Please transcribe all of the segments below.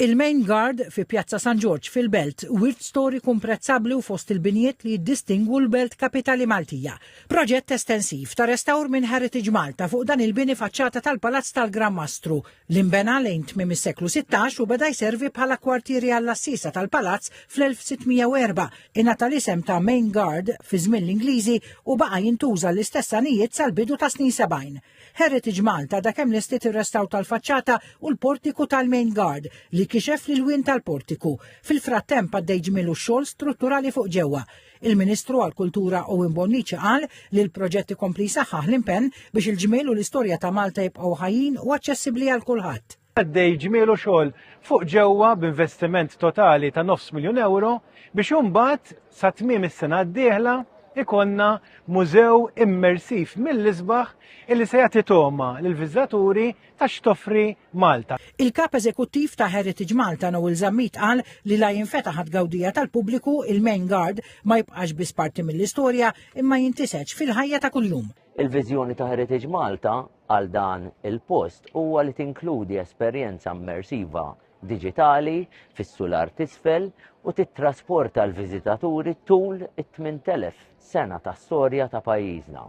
Il-Main Guard fi Pjazza San George fil-Belt wirt storiku imprezzabli u fost il-binijiet li jiddistingwu l-Belt Kapitali Maltija. Proġett estensiv ta' restawr minn Heritage Malta fuq dan il-bini faċċata tal-Palazz tal-Gran Mastru li nbena lejn tmiem is-seklu 16 u beda jservi bħala kwartieri għall-assisa tal-palazz fl-1604. Ingħata l-isem ta' Main Guard fi żmien l-Ingliżi u baqa' jintuża l-istess anijiet sal-bidu ta' snin 70. Heritage Malta da kemm l-istiet ir-restaw tal-faċċata u l-portiku tal-Main Guard li kixef l-wien tal-portiku. Fil-frattemp għaddej ġmielu xogħol strutturali fuq ġewwa. Il-Ministru għall-Kultura Owen Bonnici qal li l-proġett ikompli jsaħħaħ l-impenn biex il-ġmiel u l-istorja ta' Malta jibqgħu ħajjin u aċċessibbli għal kulħadd. Għaddej ġmielu xogħol fuq ġewwa b'investiment totali ta' €900,000 biex imbagħad sa tmiem is-sena d-dieħla ikonna mużew immersiv mill-isbaħ illi se jagħti toma lill-viżitaturi ta' x'toffri Malta. Il-kap eżekuttiv ta' Heritage Malta Noel Zammit qal li la jinfetaħ gawdija tal-pubbliku il-Main Guard ma jibqax biss parti mill-istorja imma jintiseġ fil-ħajja ta' kuljum. Il-viżjoni ta' Heritage Malta għal dan il-post huwa li tinkludi esperjenza immersiva digitali fis-sular t'isfel u titrasporta l-viżitaturi tul it-8000 sena ta' storja ta' pajjiżna.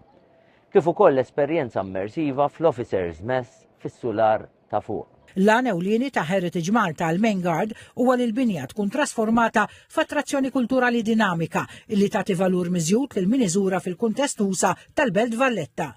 Kif ukoll esperjenza immersiva fl-Officers Mess fis-sular ta' fuq. L-għan ewlieni ta' Heritage Malta l-Main Guard huwa li l-binja tkun trasformata f'attrazzjoni kulturali dinamika illi tagħti valur miżjud lil min iżura fil-kuntest usa tal-Belt Valletta.